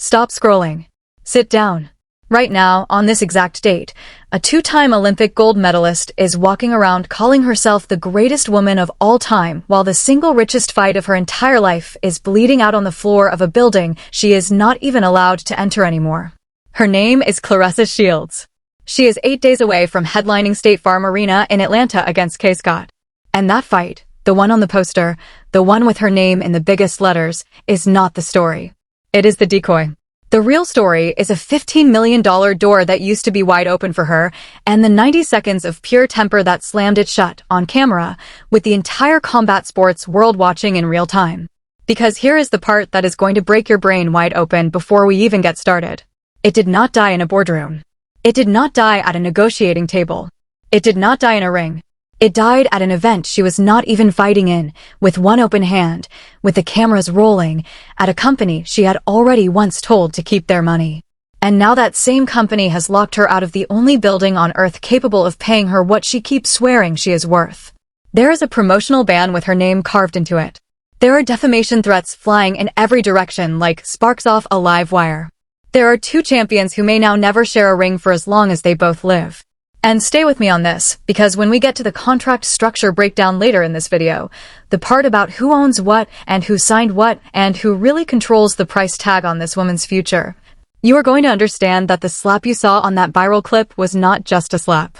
Stop scrolling. Sit down. Right now, on this exact date, a two-time Olympic gold medalist is walking around calling herself the greatest woman of all time while the single richest fight of her entire life is bleeding out on the floor of a building she is not even allowed to enter anymore. Her name is CLAReSSA Shields. She is 8 days away from headlining State Farm Arena in Atlanta against Kaye Scott. And that fight, the one on the poster, the one with her name in the biggest letters, is not the story. It is the decoy. The real story is a $15 million door that used to be wide open for her, and the 90 seconds of pure temper that slammed it shut on camera, with the entire combat sports world watching in real time. Because here is the part that is going to break your brain wide open before we even get started. It did not die in a boardroom. It did not die at a negotiating table. It did not die in a ring. It died at an event she was not even fighting in, with one open hand, with the cameras rolling, at a company she had already once told to keep their money. And now that same company has locked her out of the only building on earth capable of paying her what she keeps swearing she is worth. There is a promotional ban with her name carved into it. There are defamation threats flying in every direction like sparks off a live wire. There are two champions who may now never share a ring for as long as they both live. And stay with me on this, because when we get to the contract structure breakdown later in this video, the part about who owns what and who signed what and who really controls the price tag on this woman's future, you are going to understand that the slap you saw on that viral clip was not just a slap.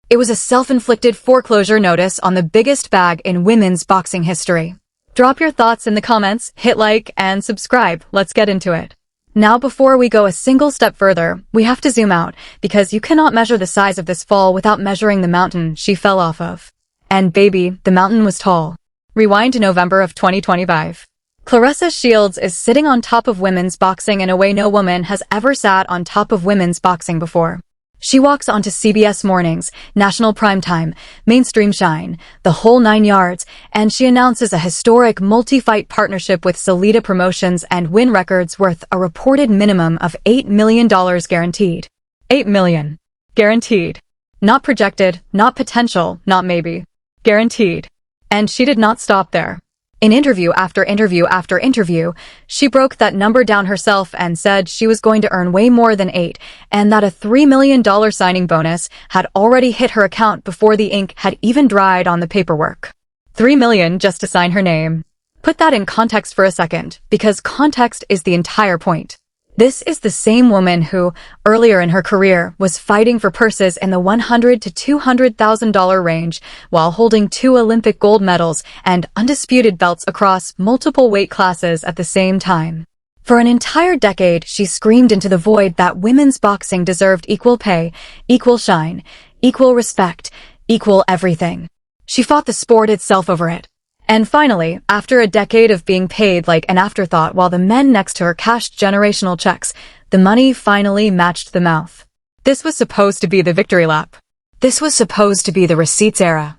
It was a self-inflicted foreclosure notice on the biggest bag in women's boxing history. Drop your thoughts in the comments, hit like, and subscribe. Let's get into it. Now before we go a single step further, we have to zoom out, because you cannot measure the size of this fall without measuring the mountain she fell off of. And baby, the mountain was tall. Rewind to November of 2025. CLAReSSA Shields is sitting on top of women's boxing in a way no woman has ever sat on top of women's boxing before. She walks onto CBS Mornings, national primetime, mainstream shine, the whole 9 yards, and she announces a historic multi-fight partnership with Salita Promotions and Wynn Records worth a reported minimum of $8 million guaranteed. $8 million. Guaranteed. Not projected, not potential, not maybe. Guaranteed. And she did not stop there. In interview after interview after interview, she broke that number down herself and said she was going to earn way more than 8, and that a $3 million signing bonus had already hit her account before the ink had even dried on the paperwork. $3 million just to sign her name. Put that in context for a second, because context is the entire point. This is the same woman who, earlier in her career, was fighting for purses in the $100,000 to $200,000 range while holding 2 Olympic gold medals and undisputed belts across multiple weight classes at the same time. For an entire decade, she screamed into the void that women's boxing deserved equal pay, equal shine, equal respect, equal everything. She fought the sport itself over it. And finally, after a decade of being paid like an afterthought while the men next to her cashed generational checks, the money finally matched the mouth. This was supposed to be the victory lap. This was supposed to be the receipts era.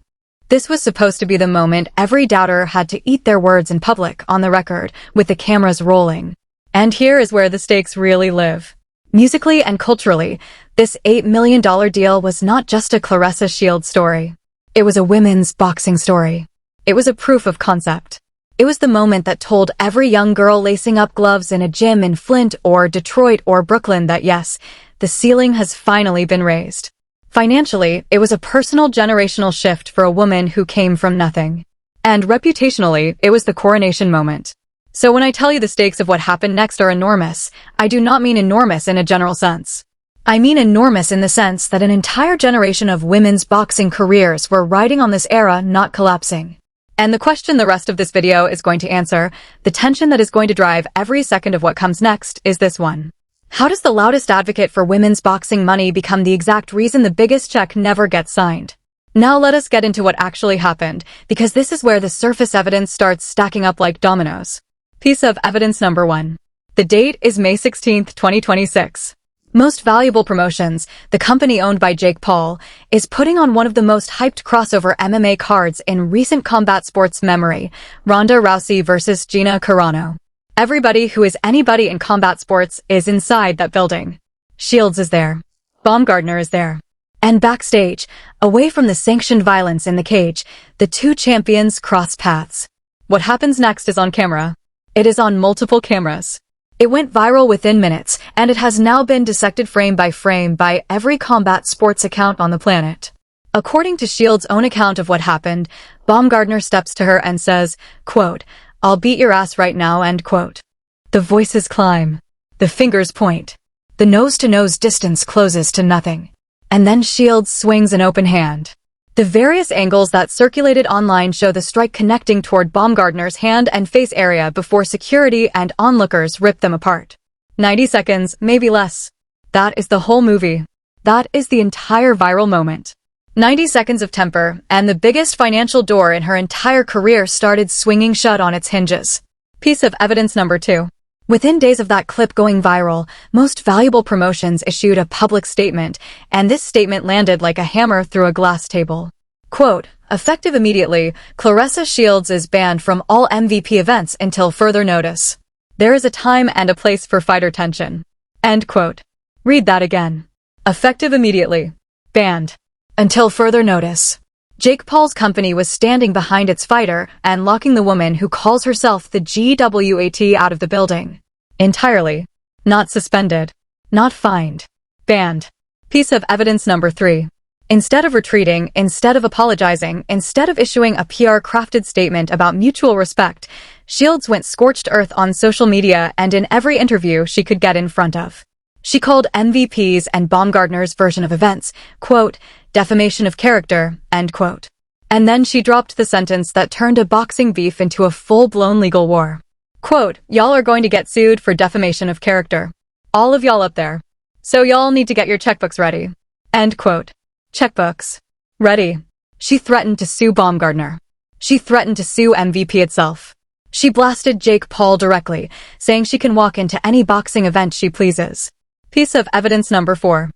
This was supposed to be the moment every doubter had to eat their words in public, on the record, with the cameras rolling. And here is where the stakes really live. Musically and culturally, this $8 million deal was not just a CLAReSSA Shields story. It was a women's boxing story. It was a proof of concept. It was the moment that told every young girl lacing up gloves in a gym in Flint or Detroit or Brooklyn that yes, the ceiling has finally been raised. Financially, it was a personal generational shift for a woman who came from nothing. And reputationally, it was the coronation moment. So when I tell you the stakes of what happened next are enormous, I do not mean enormous in a general sense. I mean enormous in the sense that an entire generation of women's boxing careers were riding on this era not collapsing. And the question the rest of this video is going to answer, the tension that is going to drive every second of what comes next, is this one. How does the loudest advocate for women's boxing money become the exact reason the biggest check never gets signed? Now let us get into what actually happened, because this is where the surface evidence starts stacking up like dominoes. Piece of evidence number 1. The date is May 16, 2026. Most Valuable Promotions, the company owned by Jake Paul, is putting on one of the most hyped crossover MMA cards in recent combat sports memory, Ronda Rousey versus Gina Carano. Everybody who is anybody in combat sports is inside that building. Shields is there. Baumgardner is there. And backstage, away from the sanctioned violence in the cage, the two champions cross paths. What happens next is on camera. It is on multiple cameras. It went viral within minutes, and it has now been dissected frame by every combat sports account on the planet. According to S.H.I.E.L.D.'s own account of what happened, Baumgardner steps to her and says, quote, "I'll beat your ass right now," end quote. The voices climb. The fingers point. The nose-to-nose distance closes to nothing. And then S.H.I.E.L.D. swings an open hand. The various angles that circulated online show the strike connecting toward Baumgardner's hand and face area before security and onlookers rip them apart. 90 seconds, maybe less. That is the whole movie. That is the entire viral moment. 90 seconds of temper, and the biggest financial door in her entire career started swinging shut on its hinges. Piece of evidence number 2. Within days of that clip going viral, Most Valuable Promotions issued a public statement, and this statement landed like a hammer through a glass table. Quote, "Effective immediately, CLAReSSA S.H.I.E.L.D. is banned from all MVP events until further notice. There is a time and a place for fighter tension." End quote. Read that again. Effective immediately. Banned. Until further notice. Jake Paul's company was standing behind its fighter and locking the woman who calls herself the GWAT out of the building. Entirely. Not suspended. Not fined. Banned. Piece of evidence number 3. Instead of retreating, instead of apologizing, instead of issuing a PR-crafted statement about mutual respect, S.H.I.E.L.D. went scorched earth on social media and in every interview she could get in front of. She called MVP's and Baumgardner's version of events, quote, "defamation of character," end quote. And then she dropped the sentence that turned a boxing beef into a full-blown legal war. Quote, "Y'all are going to get sued for defamation of character. All of y'all up there. So y'all need to get your checkbooks ready." End quote. Checkbooks. Ready. She threatened to sue Baumgardner. She threatened to sue MVP itself. She blasted Jake Paul directly, saying she can walk into any boxing event she pleases. Piece of evidence number 4.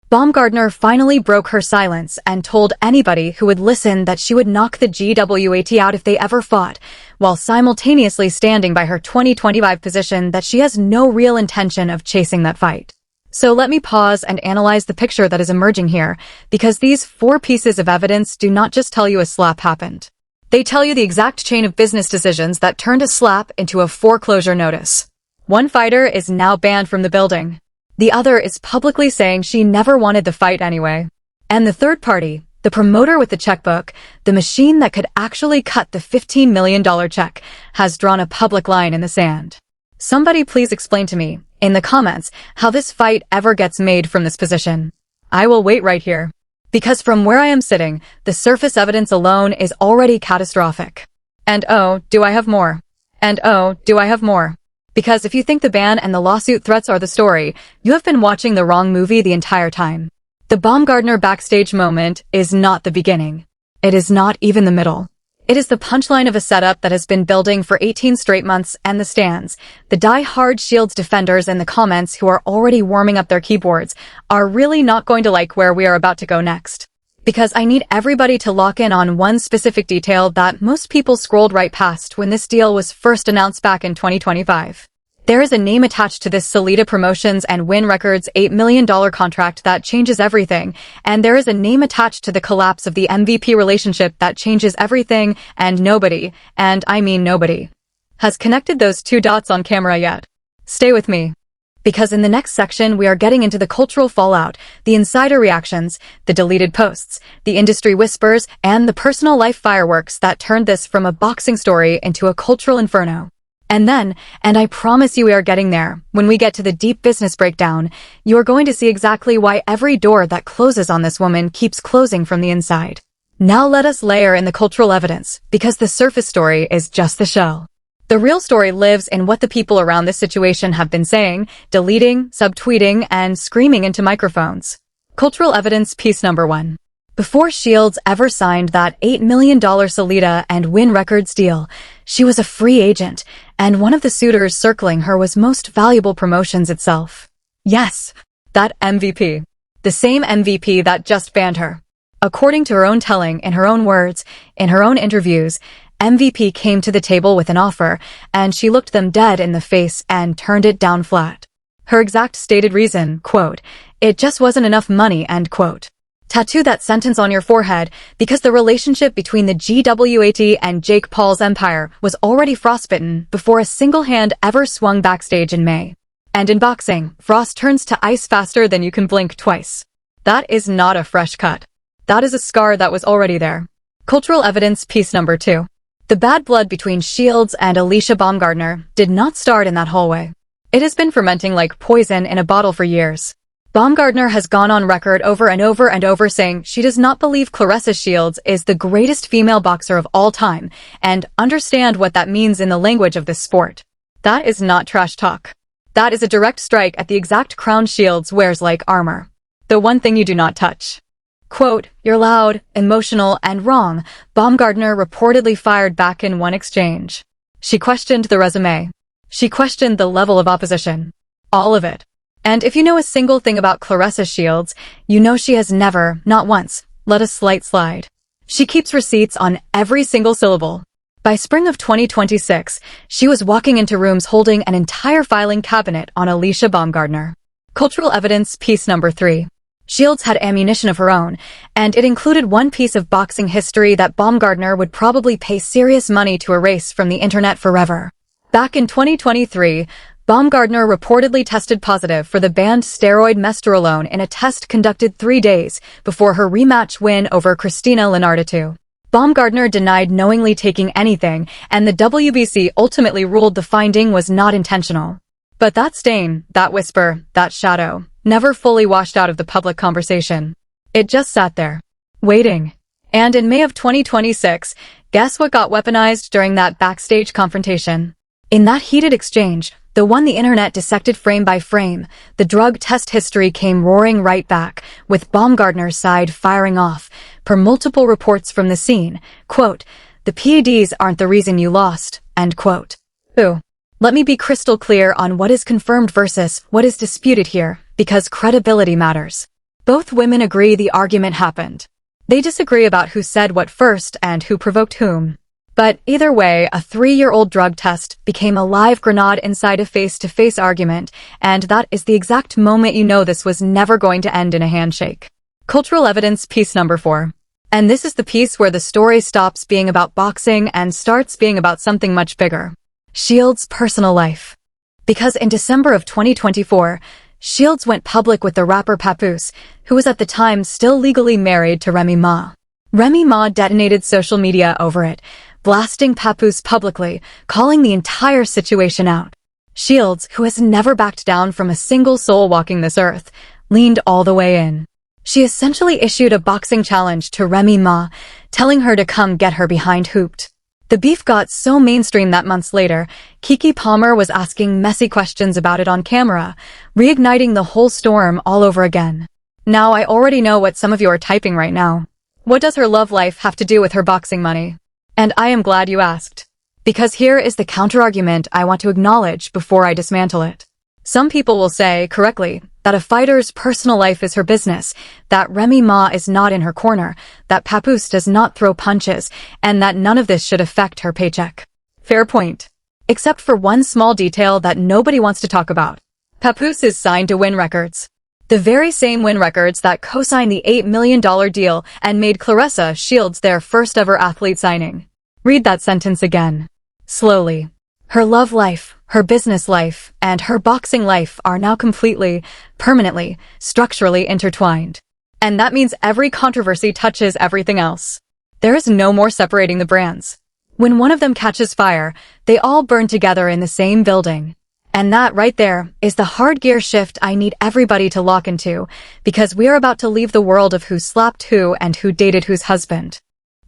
Baumgardner finally broke her silence and told anybody who would listen that she would knock the GWAT out if they ever fought, while simultaneously standing by her 2025 position that she has no real intention of chasing that fight. So let me pause and analyze the picture that is emerging here, because these 4 pieces of evidence do not just tell you a slap happened. They tell you the exact chain of business decisions that turned a slap into a foreclosure notice. One fighter is now banned from the building. The other is publicly saying she never wanted the fight anyway. And the third party, the promoter with the checkbook, the machine that could actually cut the $15 million check, has drawn a public line in the sand. Somebody please explain to me, in the comments, how this fight ever gets made from this position. I will wait right here. Because from where I am sitting, the surface evidence alone is already catastrophic. And oh, do I have more? And oh, do I have more? Because if you think the ban and the lawsuit threats are the story, you have been watching the wrong movie the entire time. The Baumgardner backstage moment is not the beginning. It is not even the middle. It is the punchline of a setup that has been building for 18 straight months, and the stands, the die-hard S.H.I.E.L.D.'s defenders in the comments who are already warming up their keyboards, are really not going to like where we are about to go next. Because I need everybody to lock in on one specific detail that most people scrolled right past when this deal was first announced back in 2025. There is a name attached to this Salita Promotions and Wynn Records $8 million contract that changes everything, and there is a name attached to the collapse of the MVP relationship that changes everything, and nobody, and I mean nobody, has connected those 2 dots on camera yet. Stay with me. Because in the next section we are getting into the cultural fallout, the insider reactions, the deleted posts, the industry whispers, and the personal life fireworks that turned this from a boxing story into a cultural inferno. And then, and I promise you we are getting there, when we get to the deep business breakdown, you are going to see exactly why every door that closes on this woman keeps closing from the inside. Now let us layer in the cultural evidence, because the surface story is just the shell. The real story lives in what the people around this situation have been saying, deleting, subtweeting, and screaming into microphones. Cultural evidence piece number 1. Before S.H.I.E.L.D. ever signed that $8 million Salita and Wynn Records deal, she was a free agent, and one of the suitors circling her was Most Valuable Promotions itself. Yes, that MVP. The same MVP that just banned her. According to her own telling, in her own words, in her own interviews, MVP came to the table with an offer, and she looked them dead in the face and turned it down flat. Her exact stated reason, quote, "It just wasn't enough money," end quote. Tattoo that sentence on your forehead because the relationship between the GWAT and Jake Paul's empire was already frostbitten before a single hand ever swung backstage in May. And in boxing, frost turns to ice faster than you can blink twice. That is not a fresh cut. That is a scar that was already there. Cultural evidence piece number 2. The bad blood between Shields and Alycia Baumgardner did not start in that hallway. It has been fermenting like poison in a bottle for years. Baumgardner has gone on record over and over and over saying she does not believe CLAReSSA Shields is the greatest female boxer of all time, and understand what that means in the language of this sport. That is not trash talk. That is a direct strike at the exact crown Shields wears like armor. The one thing you do not touch. Quote, "You're loud, emotional, and wrong," Baumgardner reportedly fired back in one exchange. She questioned the resume. She questioned the level of opposition. All of it. And if you know a single thing about CLAReSSA Shields, you know she has never, not once, let a slight slide. She keeps receipts on every single syllable. By spring of 2026, she was walking into rooms holding an entire filing cabinet on Alycia Baumgardner. Cultural evidence piece number 3. Shields had ammunition of her own, and it included one piece of boxing history that Baumgardner would probably pay serious money to erase from the internet forever. Back in 2023, Baumgardner reportedly tested positive for the banned steroid mestrolone in a test conducted 3 days before her rematch win over Christina Lenarditu. Baumgardner denied knowingly taking anything, and the WBC ultimately ruled the finding was not intentional. But that stain, that whisper, that shadow, never fully washed out of the public conversation. It just sat there, waiting. And in May of 2026, guess what got weaponized during that backstage confrontation? In that heated exchange, the one the internet dissected frame by frame, the drug test history came roaring right back, with Baumgardner's side firing off, per multiple reports from the scene. Quote, "The PEDs aren't the reason you lost," end quote. Ooh. Let me be crystal clear on what is confirmed versus what is disputed here, because credibility matters. Both women agree the argument happened. They disagree about who said what first and who provoked whom. But either way, a 3-year-old drug test became a live grenade inside a face-to-face argument, and that is the exact moment you know this was never going to end in a handshake. Cultural evidence piece number 4. And this is the piece where the story stops being about boxing and starts being about something much bigger. Shields' personal life. Because in December of 2024, Shields went public with the rapper Papoose, who was at the time still legally married to Remy Ma. Remy Ma detonated social media over it, blasting Papoose publicly, calling the entire situation out. Shields, who has never backed down from a single soul walking this earth, leaned all the way in. She essentially issued a boxing challenge to Remy Ma, telling her to come get her behind hooped. The beef got so mainstream that months later, Keke Palmer was asking messy questions about it on camera, reigniting the whole storm all over again. Now I already know what some of you are typing right now. What does her love life have to do with her boxing money? And I am glad you asked. Because here is the counter-argument I want to acknowledge before I dismantle it. Some people will say, correctly, that a fighter's personal life is her business, that Remy Ma is not in her corner, that Papoose does not throw punches, and that none of this should affect her paycheck. Fair point. Except for one small detail that nobody wants to talk about. Papoose is signed to Wynn Records. The very same Wynn Records that co-signed the $8 million deal and made CLAReSSA Shields their first ever athlete signing. Read that sentence again. Slowly. Her love life, her business life, and her boxing life are now completely, permanently, structurally intertwined. And that means every controversy touches everything else. There is no more separating the brands. When one of them catches fire, they all burn together in the same building. And that right there is the hard gear shift I need everybody to lock into, because we are about to leave the world of who slapped who and who dated whose husband.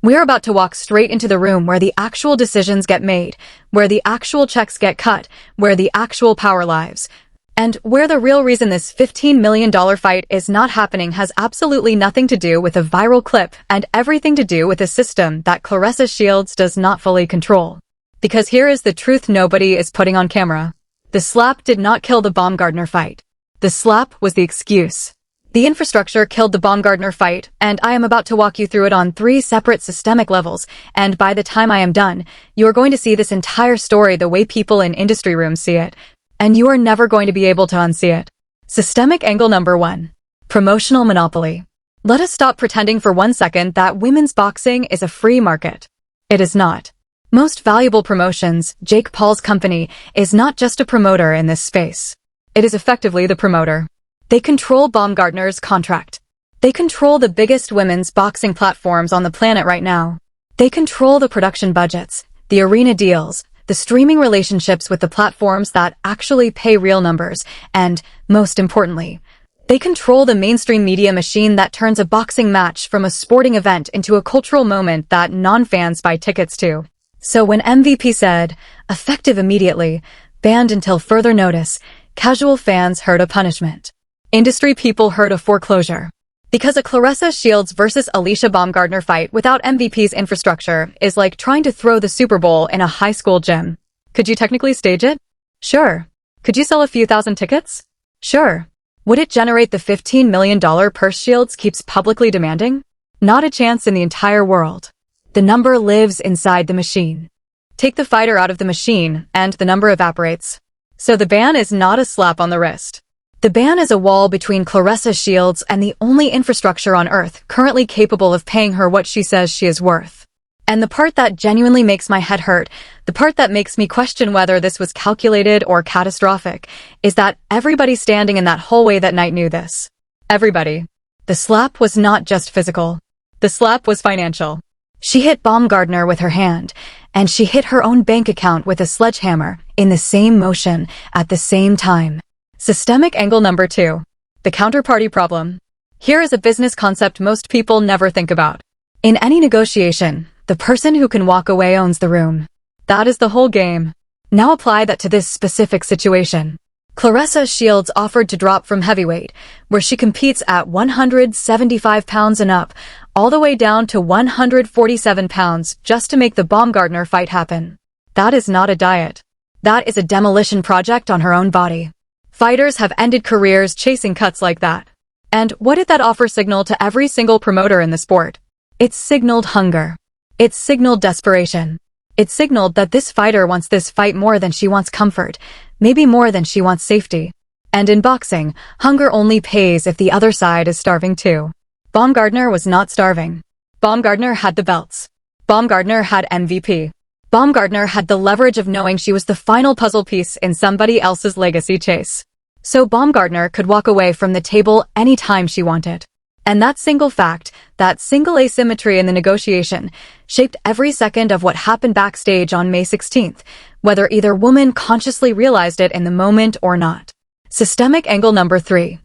We are about to walk straight into the room where the actual decisions get made, where the actual checks get cut, where the actual power lives, and where the real reason this $15 million fight is not happening has absolutely nothing to do with a viral clip and everything to do with a system that CLAReSSA Shields does not fully control. Because here is the truth nobody is putting on camera. The slap did not kill the Baumgardner fight. The slap was the excuse. The infrastructure killed the Baumgardner fight, and I am about to walk you through it on 3 separate systemic levels, and by the time I am done, you are going to see this entire story the way people in industry rooms see it, and you are never going to be able to unsee it. Systemic angle number 1. Promotional monopoly. Let us stop pretending for 1 second that women's boxing is a free market. It is not. Most Valuable Promotions, Jake Paul's company, is not just a promoter in this space. It is effectively the promoter. They control Baumgardner's contract. They control the biggest women's boxing platforms on the planet right now. They control the production budgets, the arena deals, the streaming relationships with the platforms that actually pay real numbers, and, most importantly, they control the mainstream media machine that turns a boxing match from a sporting event into a cultural moment that non-fans buy tickets to. So when MVP said, effective immediately, banned until further notice, casual fans heard a punishment. Industry people heard a foreclosure. Because a CLAReSSA Shields versus Alycia Baumgardner fight without MVP's infrastructure is like trying to throw the Super Bowl in a high school gym. Could you technically stage it? Sure. Could you sell a few thousand tickets? Sure. Would it generate the $15 million purse Shields keeps publicly demanding? Not a chance in the entire world. The number lives inside the machine. Take the fighter out of the machine, and the number evaporates. So the ban is not a slap on the wrist. The ban is a wall between CLAReSSA Shields and the only infrastructure on Earth currently capable of paying her what she says she is worth. And the part that genuinely makes my head hurt, the part that makes me question whether this was calculated or catastrophic, is that everybody standing in that hallway that night knew this. Everybody. The slap was not just physical. The slap was financial. She hit Baumgardner with her hand, and she hit her own bank account with a sledgehammer in the same motion at the same time. Systemic angle number 2. The counterparty problem. Here is a business concept most people never think about. In any negotiation, the person who can walk away owns the room. That is the whole game. Now apply that to this specific situation. CLAReSSA Shields offered to drop from heavyweight, where she competes at 175 pounds and up, all the way down to 147 pounds just to make the Baumgardner fight happen. That is not a diet. That is a demolition project on her own body. Fighters have ended careers chasing cuts like that. And what did that offer signal to every single promoter in the sport? It signaled hunger. It signaled desperation. It signaled that this fighter wants this fight more than she wants comfort, maybe more than she wants safety. And in boxing, hunger only pays if the other side is starving too. Baumgardner was not starving. Baumgardner had the belts. Baumgardner had MVP. Baumgardner had the leverage of knowing she was the final puzzle piece in somebody else's legacy chase. So Baumgardner could walk away from the table anytime she wanted. And that single fact, that single asymmetry in the negotiation, shaped every second of what happened backstage on May 16th, whether either woman consciously realized it in the moment or not. Systemic angle number 3.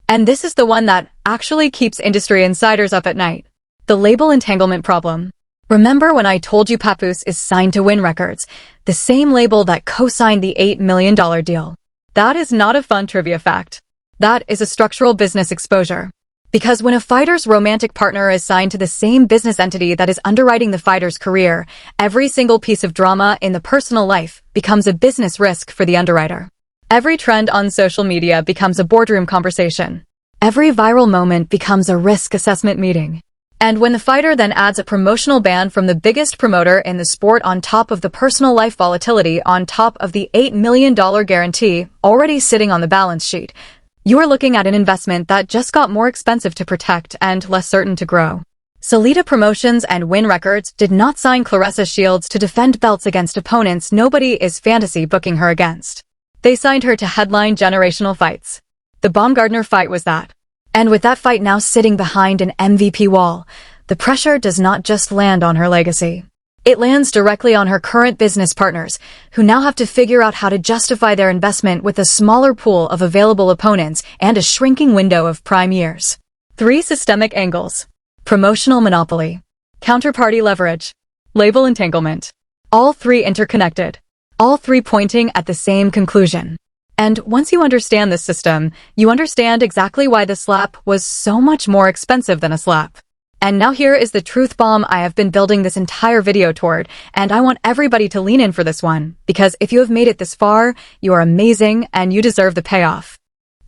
And this is the one that actually keeps industry insiders up at night. The label entanglement problem. Remember when I told you Papoose is signed to Wynn Records, the same label that co-signed the $8 million deal? That is not a fun trivia fact. That is a structural business exposure. Because when a fighter's romantic partner is signed to the same business entity that is underwriting the fighter's career, every single piece of drama in the personal life becomes a business risk for the underwriter. Every trend on social media becomes a boardroom conversation. Every viral moment becomes a risk assessment meeting. And when the fighter then adds a promotional ban from the biggest promoter in the sport on top of the personal life volatility on top of the $8 million guarantee already sitting on the balance sheet, you are looking at an investment that just got more expensive to protect and less certain to grow. Salita Promotions and Wynn Records did not sign CLAReSSA Shields to defend belts against opponents nobody is fantasy booking her against. They signed her to headline generational fights. The Baumgardner fight was that. And with that fight now sitting behind an MVP wall, the pressure does not just land on her legacy. It lands directly on her current business partners, who now have to figure out how to justify their investment with a smaller pool of available opponents and a shrinking window of prime years. 3 systemic angles. Promotional monopoly. Counterparty leverage. Label entanglement. All 3 interconnected. All 3 pointing at the same conclusion. And once you understand this system, you understand exactly why the slap was so much more expensive than a slap. And now here is the truth bomb I have been building this entire video toward, and I want everybody to lean in for this one, because if you have made it this far, you are amazing and you deserve the payoff.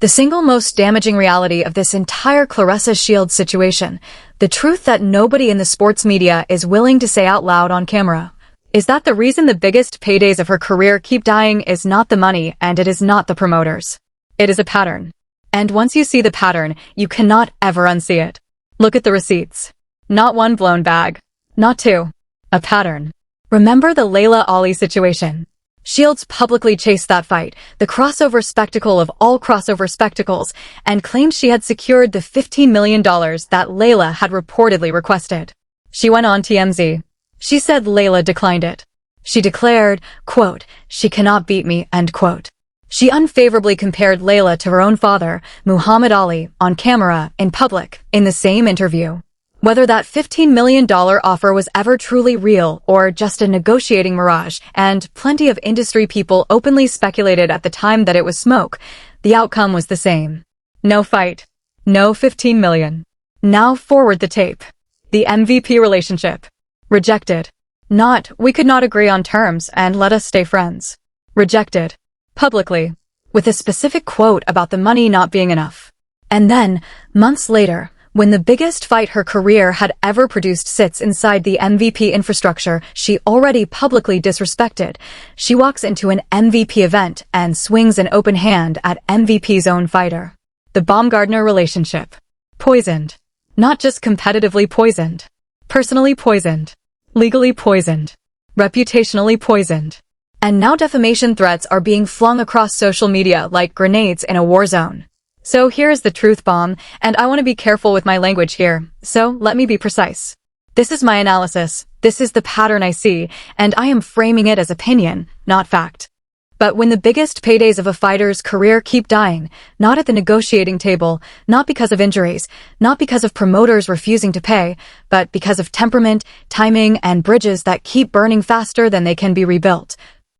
The single most damaging reality of this entire CLAReSSA Shield situation, the truth that nobody in the sports media is willing to say out loud on camera, is that the reason the biggest paydays of her career keep dying is not the money and it is not the promoters. It is a pattern. And once you see the pattern, you cannot ever unsee it. Look at the receipts. Not one blown bag. Not two. A pattern. Remember the Layla Ali situation? Shields publicly chased that fight, the crossover spectacle of all crossover spectacles, and claimed she had secured the $15 million that Layla had reportedly requested. She went on TMZ. She said Layla declined it. She declared, quote, "She cannot beat me," end quote. She unfavorably compared Layla to her own father, Muhammad Ali, on camera, in public, in the same interview. Whether that $15 million offer was ever truly real or just a negotiating mirage, and plenty of industry people openly speculated at the time that it was smoke, the outcome was the same. No fight. No $15 million. Now forward the tape. The MVP relationship. Rejected. Not, "We could not agree on terms and let us stay friends." Rejected. Publicly. With a specific quote about the money not being enough. And then, months later, when the biggest fight her career had ever produced sits inside the MVP infrastructure she already publicly disrespected, she walks into an MVP event and swings an open hand at MVP's own fighter. The Baumgardner relationship. Poisoned. Not just competitively poisoned. Personally poisoned. Legally poisoned. Reputationally poisoned. And now defamation threats are being flung across social media like grenades in a war zone. So here is the truth bomb, and I want to be careful with my language here, so let me be precise. This is my analysis, this is the pattern I see, and I am framing it as opinion, not fact. But when the biggest paydays of a fighter's career keep dying, not at the negotiating table, not because of injuries, not because of promoters refusing to pay, but because of temperament, timing, and bridges that keep burning faster than they can be rebuilt,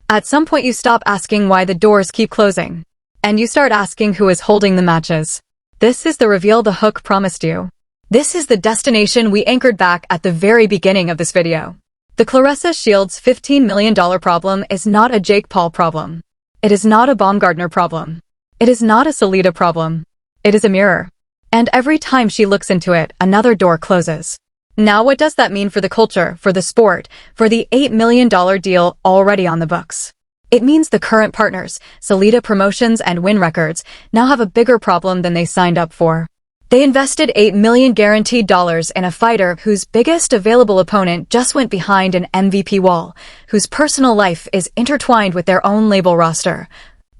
at some point you stop asking why the doors keep closing. And you start asking who is holding the matches. This is the reveal the hook promised you. This is the destination we anchored back at the very beginning of this video. The CLAReSSA Shields $15 million problem is not a Jake Paul problem. It is not a Baumgardner problem. It is not a Salita problem. It is a mirror. And every time she looks into it, another door closes. Now what does that mean for the culture, for the sport, for the $8 million deal already on the books? It means the current partners, Salita Promotions and Wynn Records, now have a bigger problem than they signed up for. They invested $8 million guaranteed dollars in a fighter whose biggest available opponent just went behind an MVP wall, whose personal life is intertwined with their own label roster,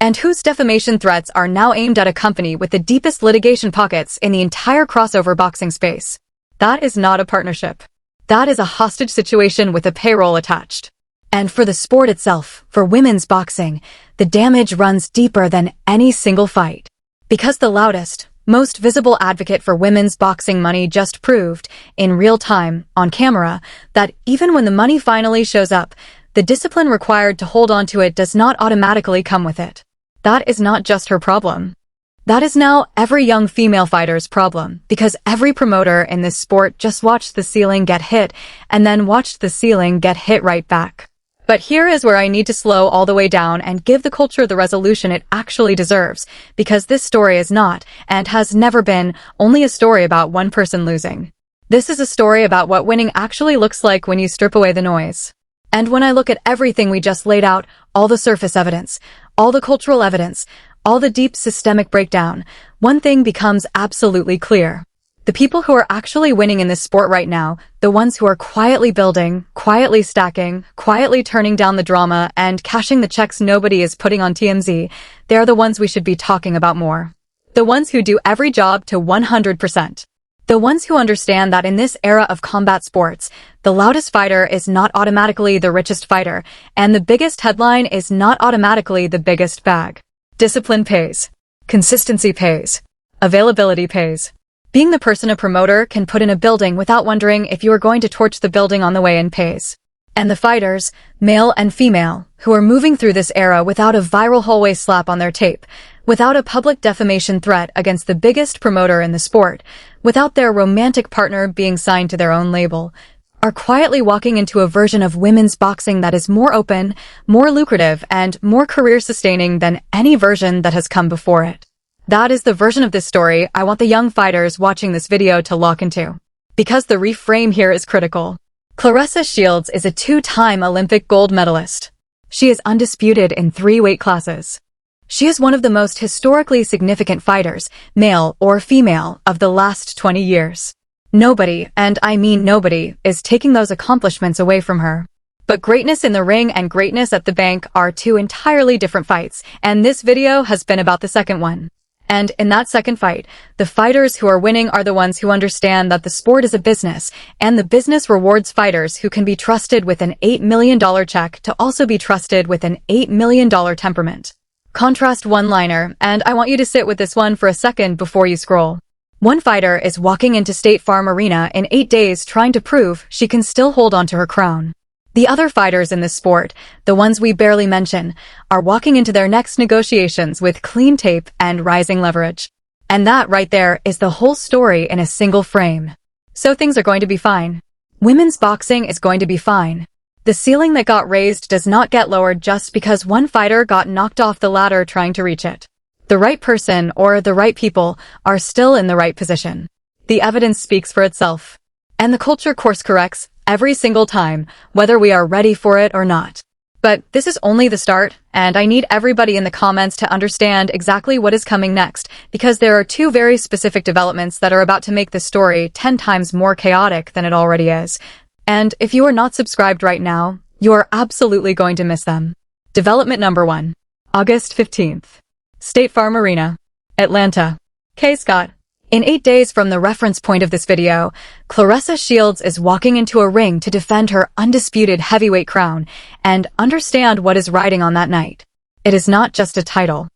and whose defamation threats are now aimed at a company with the deepest litigation pockets in the entire crossover boxing space. That is not a partnership. That is a hostage situation with a payroll attached. And for the sport itself, for women's boxing, the damage runs deeper than any single fight. Because the loudest, most visible advocate for women's boxing money just proved, in real time, on camera, that even when the money finally shows up, the discipline required to hold on to it does not automatically come with it. That is not just her problem. That is now every young female fighter's problem, because every promoter in this sport just watched the ceiling get hit, and then watched the ceiling get hit right back. But here is where I need to slow all the way down and give the culture the resolution it actually deserves, because this story is not, and has never been, only a story about one person losing. This is a story about what winning actually looks like when you strip away the noise. And when I look at everything we just laid out, all the surface evidence, all the cultural evidence, all the deep systemic breakdown, one thing becomes absolutely clear. The people who are actually winning in this sport right now, the ones who are quietly building, quietly stacking, quietly turning down the drama, and cashing the checks nobody is putting on TMZ, they're the ones we should be talking about more. The ones who do every job to 100%. The ones who understand that in this era of combat sports, the loudest fighter is not automatically the richest fighter, and the biggest headline is not automatically the biggest bag. Discipline pays. Consistency pays. Availability pays. Being the person a promoter can put in a building without wondering if you are going to torch the building on the way in pays. And the fighters, male and female, who are moving through this era without a viral hallway slap on their tape, without a public defamation threat against the biggest promoter in the sport, without their romantic partner being signed to their own label, are quietly walking into a version of women's boxing that is more open, more lucrative, and more career-sustaining than any version that has come before it. That is the version of this story I want the young fighters watching this video to lock into. Because the reframe here is critical. CLAReSSA Shields is a two-time Olympic gold medalist. She is undisputed in 3 weight classes. She is one of the most historically significant fighters, male or female, of the last 20 years. Nobody, and I mean nobody, is taking those accomplishments away from her. But greatness in the ring and greatness at the bank are two entirely different fights, and this video has been about the second one. And in that second fight, the fighters who are winning are the ones who understand that the sport is a business, and the business rewards fighters who can be trusted with an $8 million check to also be trusted with an $8 million temperament. Contrast one-liner, and I want you to sit with this one for a second before you scroll. One fighter is walking into State Farm Arena in 8 days trying to prove she can still hold on to her crown. The other fighters in this sport, the ones we barely mention, are walking into their next negotiations with clean tape and rising leverage. And that right there is the whole story in a single frame. So things are going to be fine. Women's boxing is going to be fine. The ceiling that got raised does not get lowered just because one fighter got knocked off the ladder trying to reach it. The right person or the right people are still in the right position. The evidence speaks for itself. And the culture course corrects every single time, whether we are ready for it or not. But this is only the start, and I need everybody in the comments to understand exactly what is coming next, because there are two very specific developments that are about to make this story 10 times more chaotic than it already is. And if you are not subscribed right now, you are absolutely going to miss them. Development number 1. August 15th. State Farm Arena, Atlanta. Kaye Scott. In 8 days from the reference point of this video, CLAReSSA Shields is walking into a ring to defend her undisputed heavyweight crown and understand what is riding on that night. It is not just a title.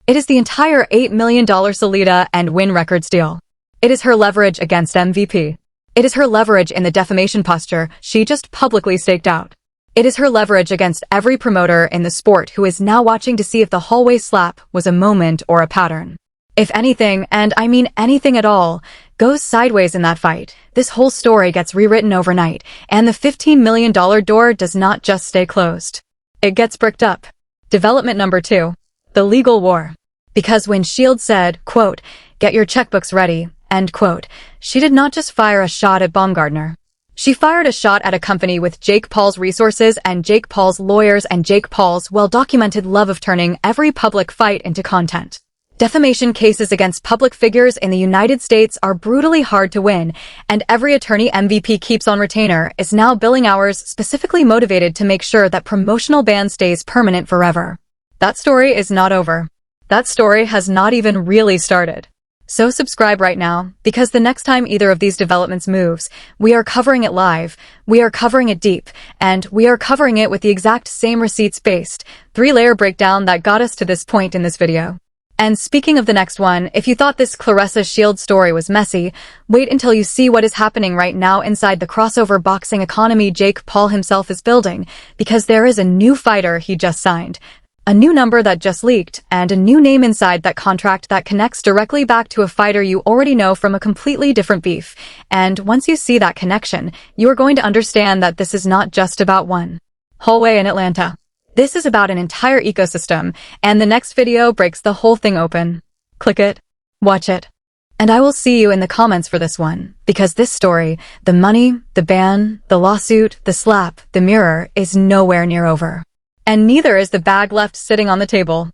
It is the entire $8 million Salita and Wynn Records deal. It is her leverage against MVP. It is her leverage in the defamation posture she just publicly staked out. It is her leverage against every promoter in the sport who is now watching to see if the hallway slap was a moment or a pattern. If anything, and I mean anything at all, goes sideways in that fight, this whole story gets rewritten overnight, and the $15 million door does not just stay closed. It gets bricked up. Development number 2. The legal war. Because when Shields said, quote, "Get your checkbooks ready," end quote, she did not just fire a shot at Baumgardner. She fired a shot at a company with Jake Paul's resources and Jake Paul's lawyers and Jake Paul's well-documented love of turning every public fight into content. Defamation cases against public figures in the United States are brutally hard to win, and every attorney MVP keeps on retainer is now billing hours specifically motivated to make sure that promotional ban stays permanent forever. That story is not over. That story has not even really started. So subscribe right now, because the next time either of these developments moves, we are covering it live, we are covering it deep, and we are covering it with the exact same receipts-based, 3-layer breakdown that got us to this point in this video. And speaking of the next one, if you thought this CLAReSSA Shield story was messy, wait until you see what is happening right now inside the crossover boxing economy Jake Paul himself is building, because there is a new fighter he just signed, a new number that just leaked, and a new name inside that contract that connects directly back to a fighter you already know from a completely different beef. And once you see that connection, you are going to understand that this is not just about one hallway in Atlanta. This is about an entire ecosystem, and the next video breaks the whole thing open. Click it, watch it, and I will see you in the comments for this one, because this story, the money, the ban, the lawsuit, the slap, the mirror, is nowhere near over. And neither is the bag left sitting on the table.